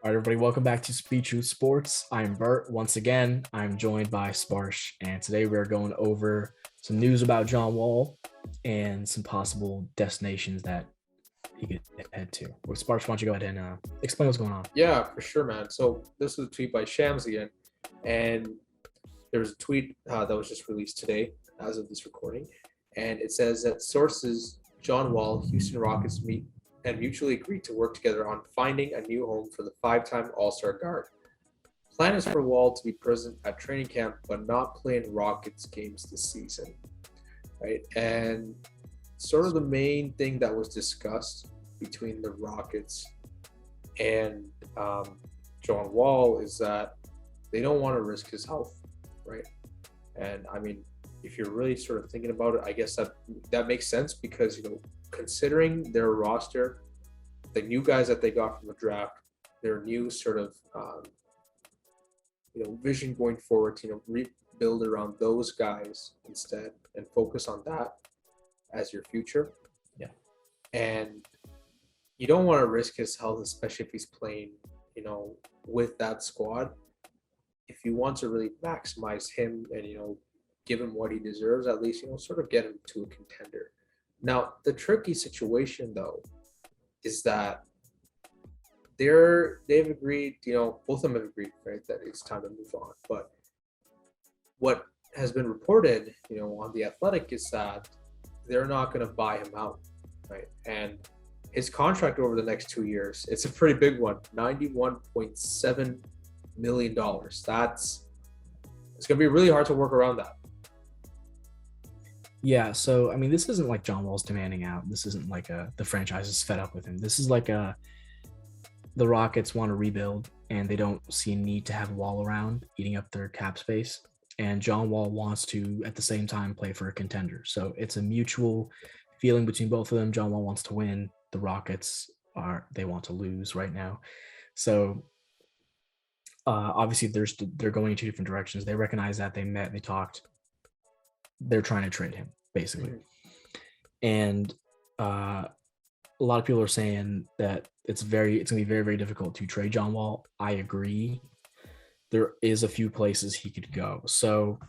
All right, everybody, welcome back to Speed Truth Sports. I'm Bert. Once again, I'm joined by Sparsh, and today we're going over some news about John Wall and some possible destinations that he could head to. Well, Sparsh, why don't you go ahead and explain what's going on? Yeah, for sure, man. So this was a tweet by Shams again, and there was a tweet that was just released today as of this recording, and it says that sources John Wall, Houston Rockets meet and mutually agree to work together on finding a new home for the five-time All-Star guard. Plan is for Wall to be present at training camp, but not play in Rockets games this season, right? And sort of the main thing that was discussed between the Rockets and John Wall is that they don't want to risk his health, right? And I mean, if you're really sort of thinking about it, I guess that makes sense because considering their roster, the new guys that they got from the draft, their new sort of vision going forward to rebuild around those guys instead and focus on that as your future. Yeah, and you don't want to risk his health, especially if he's playing, with that squad. If you want to really maximize him and, give him what he deserves, at least, sort of get him to a contender. Now, the tricky situation, though, is that they've agreed, both of them have agreed, right, that it's time to move on. But what has been reported, on The Athletic is that they're not going to buy him out, right? And his contract over the next 2 years, it's a pretty big one, $91.7 million. It's going to be really hard to work around that. Yeah, so I mean, this isn't like John Wall's demanding out. This isn't like the franchise is fed up with him. This is like the Rockets want to rebuild, and they don't see a need to have Wall around eating up their cap space. And John Wall wants to, at the same time, play for a contender. So it's a mutual feeling between both of them. John Wall wants to win. The Rockets they want to lose right now. So obviously they're going in two different directions. They recognize that, they met, they talked. They're trying to trade him, basically. Mm-hmm. And a lot of people are saying that it's going to be very, very difficult to trade John Wall. I agree. There is a few places he could go. So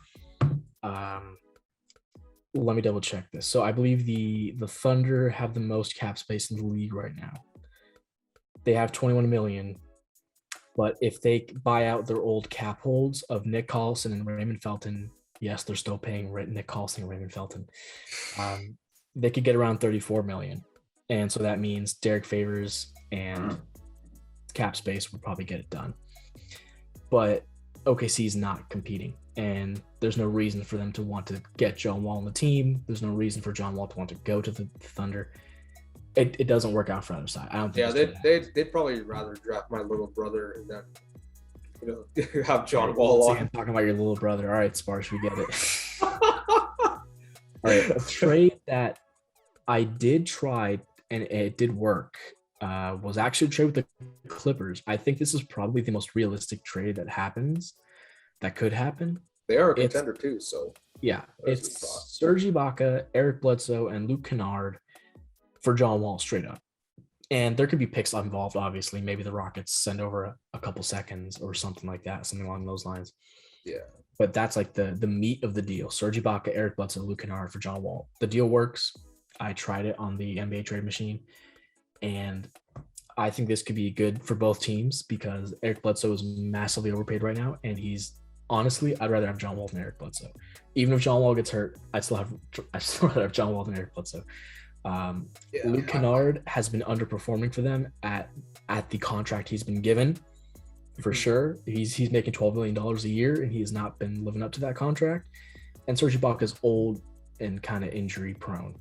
let me double check this. So I believe the Thunder have the most cap space in the league right now. They have 21 million. But if they buy out their old cap holds of Nick Collison and Raymond Felton, yes, they're still paying Nick Collison and Raymond Felton. They could get around 34 million. And so that means Derek Favors and cap space would probably get it done. But OKC is not competing, and there's no reason for them to want to get John Wall on the team. There's no reason for John Wall to want to go to the Thunder. It doesn't work out for either side. I don't think. Yeah, they'd probably rather draft my little brother than have John Wall on. I'm talking about your little brother. All right, Sparsh, we get it. All right, a trade that I did try and it did work was actually a trade with the Clippers. I think this is probably the most realistic trade that could happen. They are a contender too, so yeah, it's Serge Ibaka, Eric Bledsoe, and Luke Kennard for John Wall straight up. And there could be picks involved, obviously. Maybe the Rockets send over a couple seconds or something like that, something along those lines. Yeah. But that's like the meat of the deal. Serge Ibaka, Eric Bledsoe, Luke Kennard for John Wall. The deal works. I tried it on the NBA trade machine. And I think this could be good for both teams because Eric Bledsoe is massively overpaid right now. And honestly, I'd rather have John Wall than Eric Bledsoe. Even if John Wall gets hurt, I'd still rather have John Wall than Eric Bledsoe. Luke Kennard has been underperforming for them at the contract he's been given, for sure. He's making $12 million a year, and he has not been living up to that contract. And Serge Ibaka is old and kind of injury prone.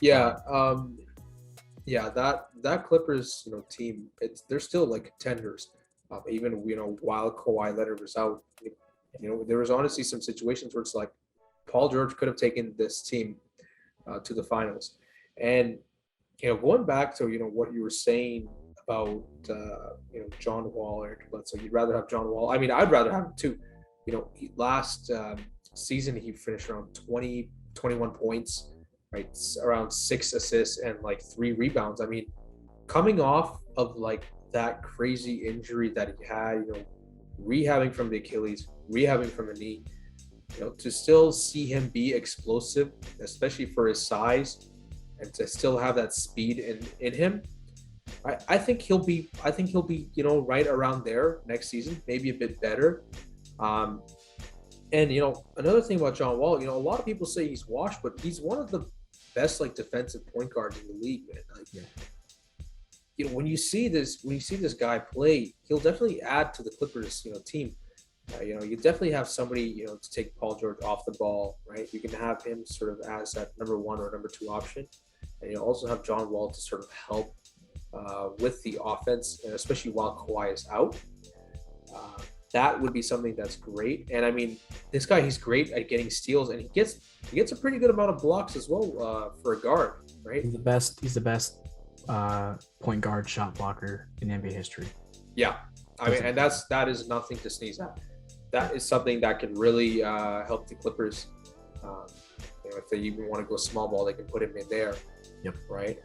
Yeah, that Clippers team, they're still like contenders. Even while Kawhi Leonard was out, there was honestly some situations where it's like Paul George could have taken this team to the finals. And going back to what you were saying about John Wall, Eric Bledsoe, you'd rather have John Wall. I mean, I'd rather have him too. Last season he finished around 21 points, right, around 6 assists and like 3 rebounds. I mean, coming off of like that crazy injury that he had, rehabbing from the Achilles, rehabbing from the knee, to still see him be explosive, especially for his size, and to still have that speed in him, I think he'll be right around there next season, maybe a bit better. And another thing about John Wall, a lot of people say he's washed, but he's one of the best defensive point guards in the league, man. When you see this guy play, he'll definitely add to the Clippers team. You definitely have somebody to take Paul George off the ball, right? You can have him sort of as that number 1 or number 2 option, and you also have John Wall to sort of help with the offense, and especially while Kawhi is out. That would be something that's great. And I mean, this guy, he's great at getting steals, and he gets a pretty good amount of blocks as well for a guard, right? He's the best point guard shot blocker in NBA history. Yeah, I mean, and that is nothing to sneeze at. That is something that can really help the Clippers. If they even want to go small ball, they can put him in there. Yep. Right.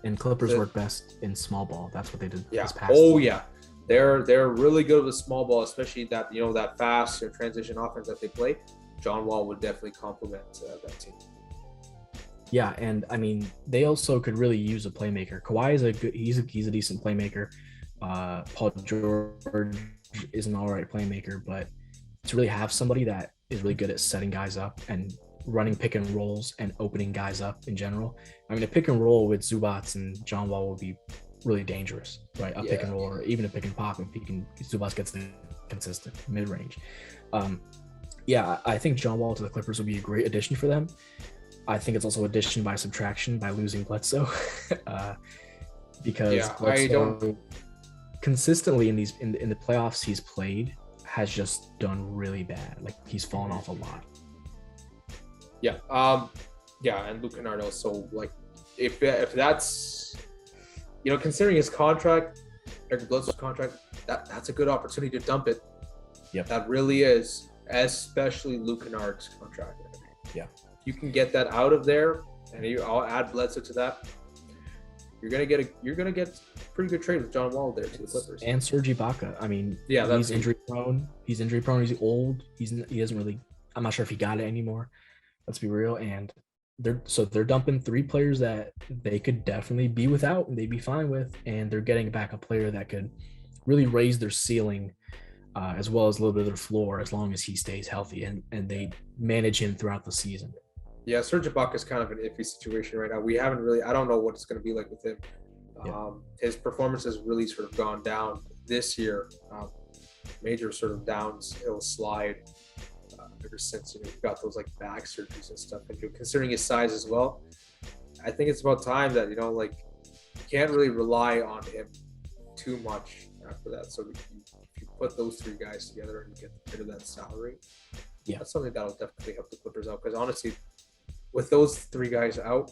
And Clippers work best in small ball. That's what they did. Yeah. This past season. Yeah. They're really good with small ball, especially that that fast or transition offense that they play. John Wall would definitely complement that team. Yeah, and I mean, they also could really use a playmaker. Kawhi is he's a decent playmaker. Paul George is an all right playmaker, but to really have somebody that is really good at setting guys up and running pick and rolls and opening guys up in general. I mean, a pick and roll with Zubats and John Wall will be really dangerous, right? A pick and roll, or even a pick and pop if Zubats gets the consistent mid range. I think John Wall to the Clippers would be a great addition for them. I think it's also addition by subtraction by losing Bledsoe, because Bledsoe consistently in the playoffs he's played has just done really bad. Like, he's fallen off a lot. Yeah, and Luke Kennard also, like, if that's considering his contract, Eric Bledsoe's contract, that's a good opportunity to dump it. Yep. That really is, especially Luke Kennard's contract. Yeah. You can get that out of there, and I'll add Bledsoe to that. You're gonna get a pretty good trade with John Wall there to the Clippers. And Serge Ibaka. I mean, he's injury prone. He's old. He doesn't really. I'm not sure if he got it anymore. Let's be real. And they're dumping 3 players that they could definitely be without and they'd be fine with, and they're getting back a player that could really raise their ceiling, as well as a little bit of their floor, as long as he stays healthy and they manage him throughout the season. Yeah, Serge Ibaka is kind of an iffy situation right now. I don't know what it's going to be like with him. His performance has really sort of gone down this year. Major sort of downhill slide ever since he got those like back surgeries and stuff. And considering his size as well, I think it's about time that you can't really rely on him too much after that. So if you put those 3 guys together and you get rid of that salary, that's something that'll definitely help the Clippers out. Because honestly, with those 3 guys out,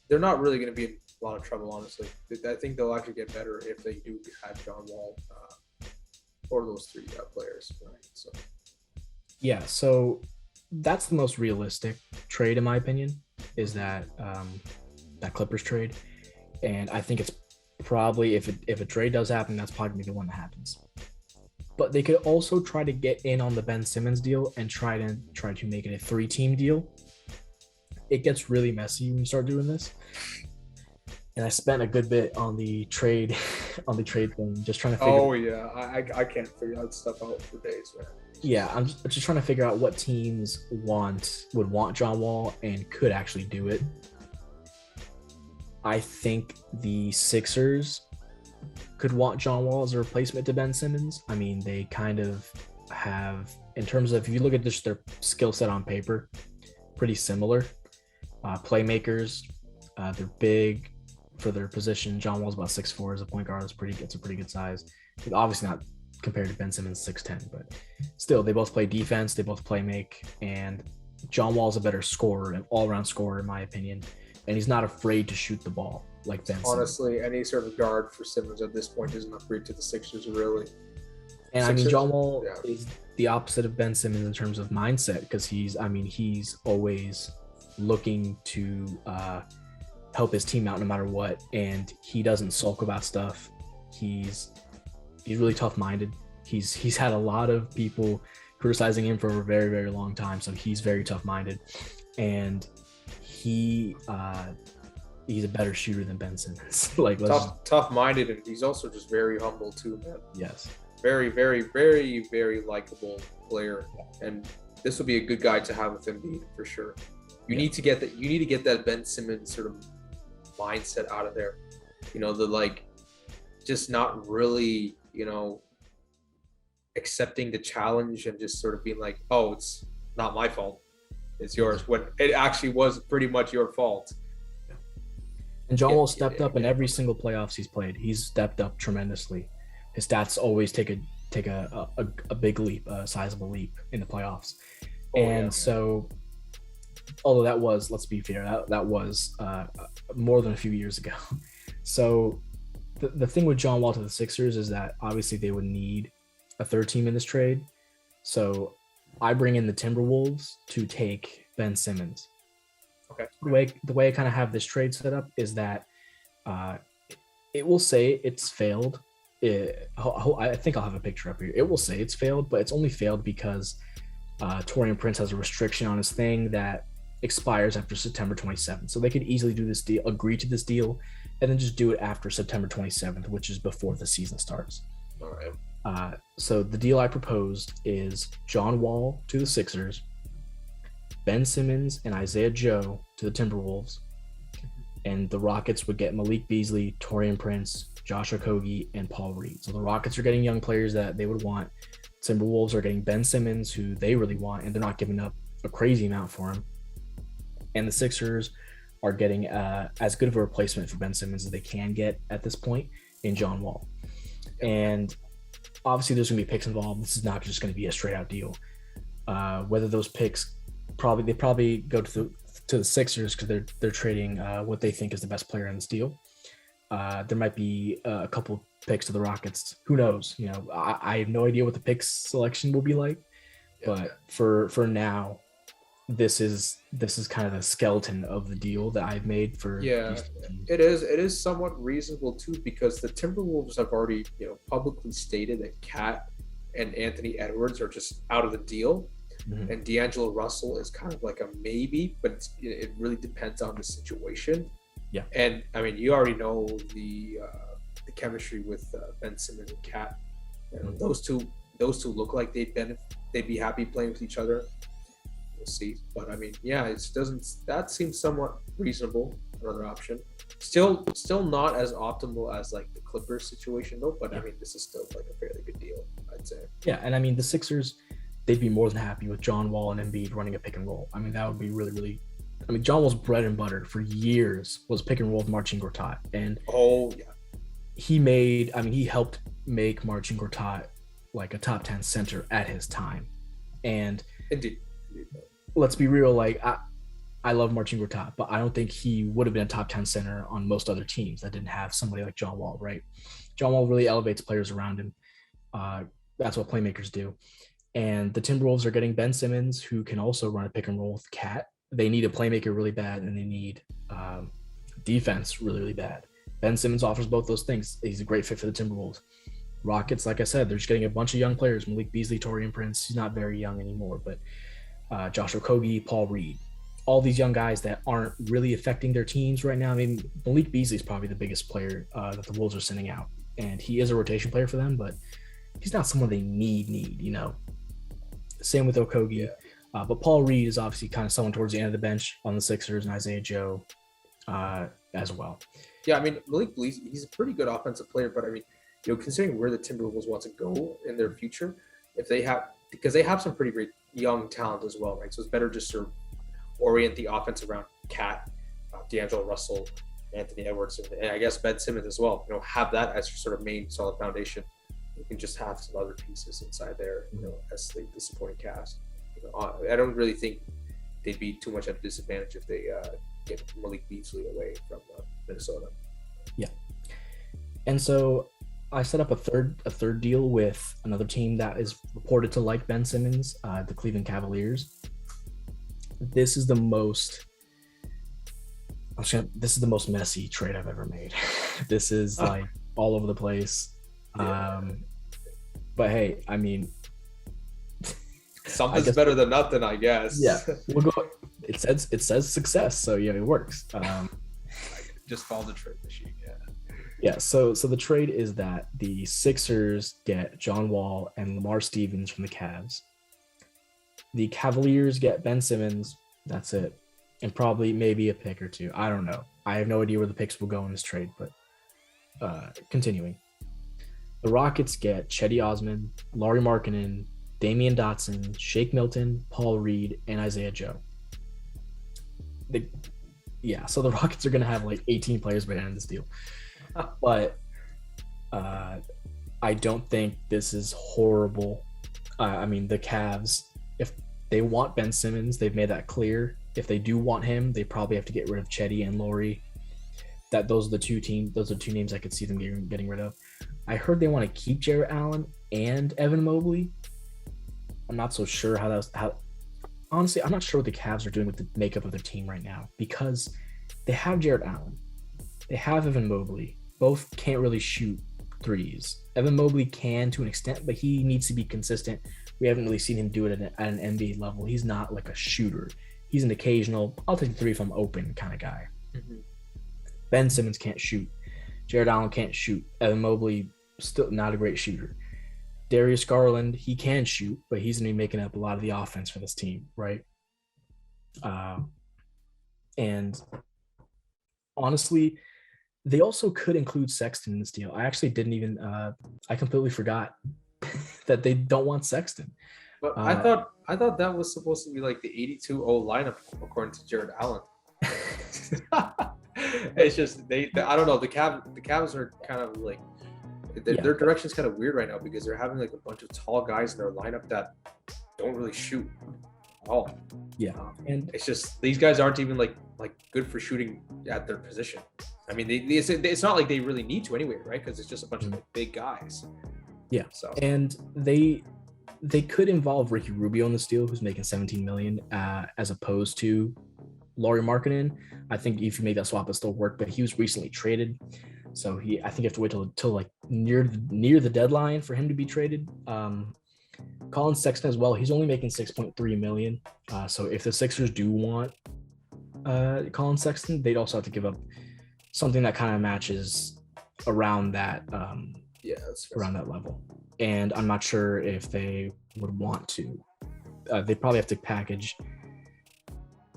they're not really going to be in a lot of trouble, honestly. I think they'll actually get better if they do have John Wall or those 3 players. Right? So that's the most realistic trade, in my opinion, is that Clippers trade. And I think it's probably, if a trade does happen, that's probably the one that happens. But they could also try to get in on the Ben Simmons deal and try to make it a 3-team deal. It gets really messy when you start doing this. And I spent a good bit on the trade thing, just trying to figure. Oh yeah, I can't figure that stuff out for days, man. Yeah, I'm just trying to figure out what teams would want John Wall and could actually do it. I think the Sixers could want John Wall as a replacement to Ben Simmons. I mean, they kind of have, in terms of, if you look at just their skill set on paper, pretty similar. Playmakers, they're big for their position. John Wall's about 6'4" as a point guard. It's a pretty good size. But obviously not compared to Ben Simmons 6'10", but still, they both play defense, they both play make, and John Wall's a better scorer, an all-around scorer in my opinion, and he's not afraid to shoot the ball like Ben Simmons. Honestly, any sort of guard for Simmons at this point isn't upgrade to the Sixers, really. And I mean, John Wall is the opposite of Ben Simmons in terms of mindset, because he's always looking to help his team out no matter what, and he doesn't sulk about stuff. He's really tough-minded. He's had a lot of people criticizing him for a very, very long time, so he's very tough-minded, and he's a better shooter than Ben Simmons. Like tough-minded, and he's also just very humble too, man. Yes. Very, very, very, very likable player, and this will be a good guy to have with Embiid for sure. You need to get that. You need to get that Ben Simmons sort of mindset out of there. You know, the like, just not really, you know, accepting the challenge and just sort of being like, oh, it's not my fault, it's yours, when it actually was pretty much your fault. And John Wall stepped up in every single playoffs he's played. He's stepped up tremendously. His stats always take a big leap, a sizable leap in the playoffs. So, although that was, let's be fair, that was more than a few years ago. So the thing with John Wall to the Sixers is that obviously they would need a third team in this trade. So I bring in the Timberwolves to take Ben Simmons. Okay. The way I kind of have this trade set up is that it will say it's failed. I think I'll have a picture up here. It will say it's failed, but it's only failed because Taurean Prince has a restriction on his thing that expires after September 27th. So they could easily do this deal, agree to this deal, and then just do it after September 27th, which is before the season starts. All right. So the deal I proposed is John Wall to the Sixers, Ben Simmons and Isaiah Joe to the Timberwolves, and the Rockets would get Malik Beasley, Taurean Prince, Josh Okogie, and Paul Reed. So the Rockets are getting young players that they would want. Timberwolves are getting Ben Simmons, who they really want, and they're not giving up a crazy amount for him. And the Sixers are getting as good of a replacement for Ben Simmons as they can get at this point in John Wall. And obviously there's going to be picks involved. This is not just going to be a straight out deal. Whether those picks probably go to the Sixers because they're trading what they think is the best player in this deal. There might be a couple picks to the Rockets. Who knows? You know, I have no idea what the picks selection will be like. But for now, this is kind of the skeleton of the deal that I've made for. Yeah, it is somewhat reasonable too, because the Timberwolves have already, you know, publicly stated that Cat and Anthony Edwards are just out of the deal. Mm-hmm. And D'Angelo Russell is kind of like a maybe, but it really depends on the situation. Yeah. And I mean, you already know the chemistry with Ben Simmons and Cat. Mm-hmm. Those two look like they'd be happy playing with each other. We'll see. But I mean, yeah, that seems somewhat reasonable. Another option. Still not as optimal as like the Clippers situation though. But I mean, this is still like a fairly good deal, I'd say. Yeah, and I mean the Sixers, they'd be more than happy with John Wall and Embiid running a pick and roll. I mean, that would be really, really. I mean, John Wall's bread and butter for years was pick and roll with Marcin Gortat, and he helped make Marcin Gortat like a top 10 center at his time. And indeed. Let's be real, like I love Marcin Gortat, but I don't think he would have been a top 10 center on most other teams that didn't have somebody like John Wall, right? John Wall really elevates players around him. That's what playmakers do. And the Timberwolves are getting Ben Simmons, who can also run a pick and roll with Cat. They need a playmaker really bad, and they need defense really, really bad. Ben Simmons offers both those things. He's a great fit for the Timberwolves. Rockets, like I said, they're just getting a bunch of young players. Malik Beasley, Taurean Prince. He's not very young anymore, but Josh Okogie, Paul Reed. All these young guys that aren't really affecting their teams right now. I mean, Malik Beasley is probably the biggest player that the Wolves are sending out. And he is a rotation player for them, but he's not someone they need, you know. Same with Okogie. Yeah. But Paul Reed is obviously kind of someone towards the end of the bench on the Sixers, and Isaiah Joe as well. Yeah, I mean, Malik Beasley, he's a pretty good offensive player, but I mean, you know, considering where the Timberwolves want to go in their future, because they have some pretty great young talent as well, right? So it's better just to orient the offense around Cat, D'Angelo Russell, Anthony Edwards, and I guess Ben Simmons as well. You know, have that as your sort of main solid foundation. You can just have some other pieces inside there, you know, as the supporting cast. You know, I don't really think they'd be too much at a disadvantage if they get Malik Beasley away from Minnesota. Yeah, and so I set up a third deal with another team that is reported to like Ben Simmons, the Cleveland Cavaliers. This is the most messy trade I've ever made. This is like all over the place. Yeah. But hey, I mean, Something's better than nothing, I guess. Yeah, we'll go. It says success, so yeah, it works. Just follow the trade machine. Yeah. Yeah, so the trade is that the Sixers get John Wall and Lamar Stevens from the Cavs. The Cavaliers get Ben Simmons. That's it, and probably maybe a pick or two. I don't know. I have no idea where the picks will go in this trade, but continuing. The Rockets get Cedi Osman, Lauri Markkanen, Damian Dotson, Shake Milton, Paul Reed, and Isaiah Joe. So the Rockets are going to have like 18 players by the end of this deal. But I don't think this is horrible. I mean, the Cavs, if they want Ben Simmons, they've made that clear. If they do want him, they probably have to get rid of Cedi and Lauri. Those are two names I could see them getting rid of. I heard they want to keep Jarrett Allen and Evan Mobley. I'm not so sure honestly, I'm not sure what the Cavs are doing with the makeup of their team right now, because they have Jarrett Allen. They have Evan Mobley. Both can't really shoot threes. Evan Mobley can to an extent, but he needs to be consistent. We haven't really seen him do it at an NBA level. He's not like a shooter. He's an occasional, I'll take the three if I'm open kind of guy. Mm-hmm. Ben Simmons can't shoot. Jarrett Allen can't shoot. Evan Mobley, still not a great shooter. Darius Garland, he can shoot, but he's going to be making up a lot of the offense for this team, right? And honestly, they also could include Sexton in this deal. I actually didn't even I completely forgot that they don't want Sexton. But I thought that was supposed to be like the 82-0 lineup according to Jarrett Allen. It's just I don't know, the Cavs are kind of like their direction is kind of weird right now, because they're having like a bunch of tall guys in their lineup that don't really shoot at all. Yeah, and it's just these guys aren't even like good for shooting at their position. I mean, it's not like they really need to anyway, right? Because it's just a bunch of like big guys. Yeah. So and they could involve Ricky Rubio in this deal, who's making $17 million, as opposed to Lauri Markkanen. I think if you make that swap, it still work. But he was recently traded, so I think you have to wait till like near the deadline for him to be traded. Colin Sexton as well. He's only making $6.3 million. So if the Sixers do want Colin Sexton, they'd also have to give up something that kind of matches around that. Around that level. And I'm not sure if they would want to. They probably have to package.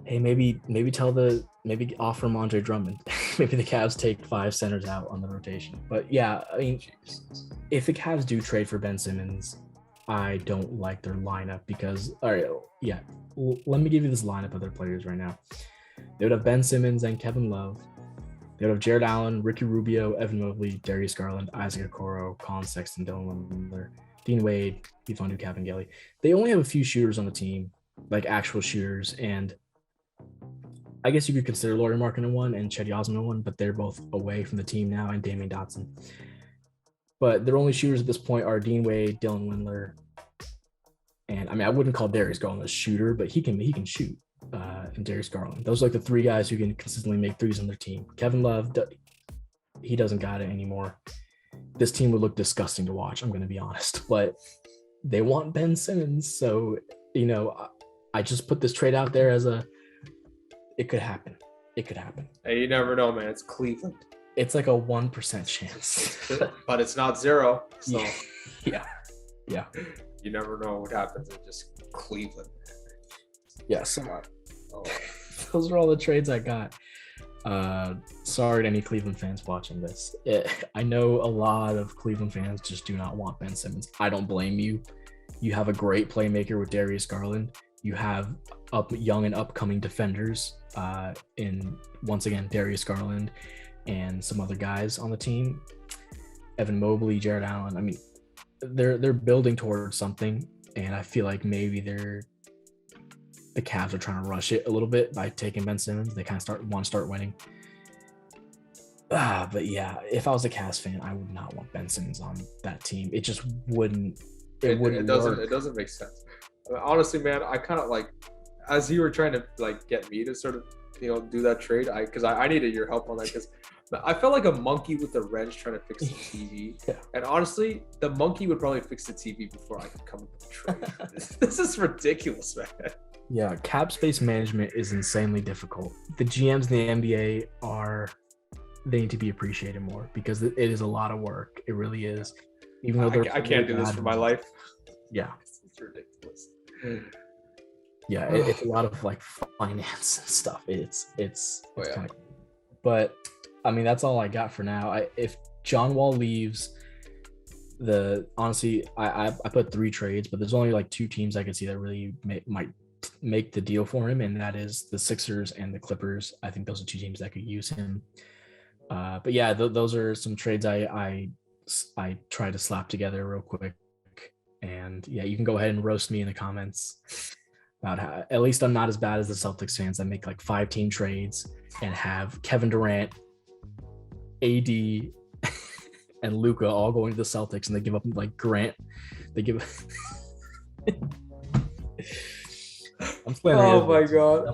Hey, maybe offer him Andre Drummond. Maybe the Cavs take 5 centers out on the rotation. But yeah, I mean, if the Cavs do trade for Ben Simmons, I don't like their lineup because, all right, yeah, let me give you this lineup of their players right now. They would have Ben Simmons and Kevin Love. They would have Jarrett Allen, Ricky Rubio, Evan Mobley, Darius Garland, Isaac Okoro, Colin Sexton, Dylan Windler, Dean Wade, Mfiondu Kabengele. They only have a few shooters on the team, like actual shooters, and I guess you could consider Lauri Markkanen one and Cedi Osman one, but they're both away from the team now, and Damian Dotson. But their only shooters at this point are Dean Wade, Dylan Windler, and I mean, I wouldn't call Darius Garland a shooter, but he can shoot. And Darius Garland. Those are like the 3 guys who can consistently make threes on their team. Kevin Love, he doesn't got it anymore. This team would look disgusting to watch, I'm going to be honest. But they want Ben Simmons, so I just put this trade out there as it could happen. It could happen. Hey, you never know, man. It's Cleveland. It's like a 1% chance, but it's not 0. So yeah. You never know what happens in just Cleveland. Yeah, so those are all the trades I got. Sorry to any Cleveland fans watching this. I know a lot of Cleveland fans just do not want Ben Simmons. I don't blame you. You have a great playmaker with Darius Garland. You have young and upcoming defenders in, once again, Darius Garland and some other guys on the team. Evan Mobley, Jarrett Allen. I mean, they're building towards something, and I feel like maybe the Cavs are trying to rush it a little bit by taking Ben Simmons. They kind of want to start winning. But yeah, if I was a Cavs fan, I would not want Ben Simmons on that team. It just wouldn't. It doesn't make sense. I mean, honestly, man, I kind of like, as you were trying to like get me to sort of do that trade, because I needed your help on that, because I felt like a monkey with a wrench trying to fix the TV. Yeah. And honestly, the monkey would probably fix the TV before I could come up with a trade. This is ridiculous, man. Yeah, cap space management is insanely difficult. The GMs in the NBA they need to be appreciated more because it is a lot of work. It really is. Even though I can't do this for my life. Yeah, it's ridiculous. Yeah, it's a lot of like finance and stuff. It's kind of, but I mean that's all I got for now. If John Wall leaves, honestly I put 3 trades, but there's only like 2 teams I can see that really might make the deal for him, and that is the Sixers and the Clippers. I think those are 2 teams that could use him. But yeah, those are some trades I try to slap together real quick, and yeah, you can go ahead and roast me in the comments about how at least I'm not as bad as the Celtics fans that make like 5-team trades and have Kevin Durant, AD, and Luka all going to the Celtics, and they give up like Grant. They give. I'm oh my god!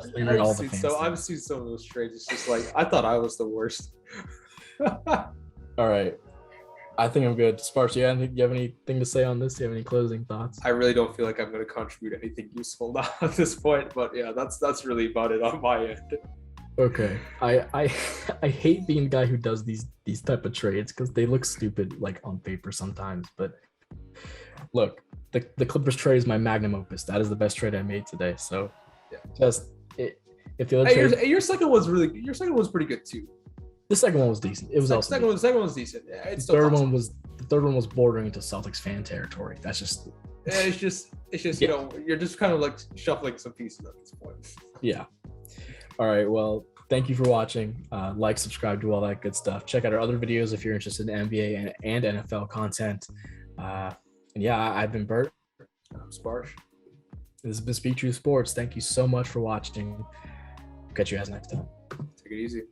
I've seen some of those trades. It's just like I thought I was the worst. All right, I think I'm good. Sparsh, do you have anything to say on this? Do you have any closing thoughts? I really don't feel like I'm going to contribute anything useful now at this point, but yeah, that's really about it on my end. Okay, I hate being the guy who does these type of trades because they look stupid like on paper sometimes. But look, the Clippers trade is my magnum opus. That is the best trade I made today. So yeah, if the other your second was pretty good too. The second one was decent. It was the second one was decent. Yeah, the third one was bordering into Celtics fan territory. That's just. It's just you know, you're just kind of like shuffling some pieces at this point. Yeah. All right. Well, thank you for watching. Like, subscribe, do all that good stuff. Check out our other videos if you're interested in NBA and NFL content. And yeah, I've been Bert. I'm Sparsh. This has been Speak Truth Sports. Thank you so much for watching. Catch you guys next time. Take it easy.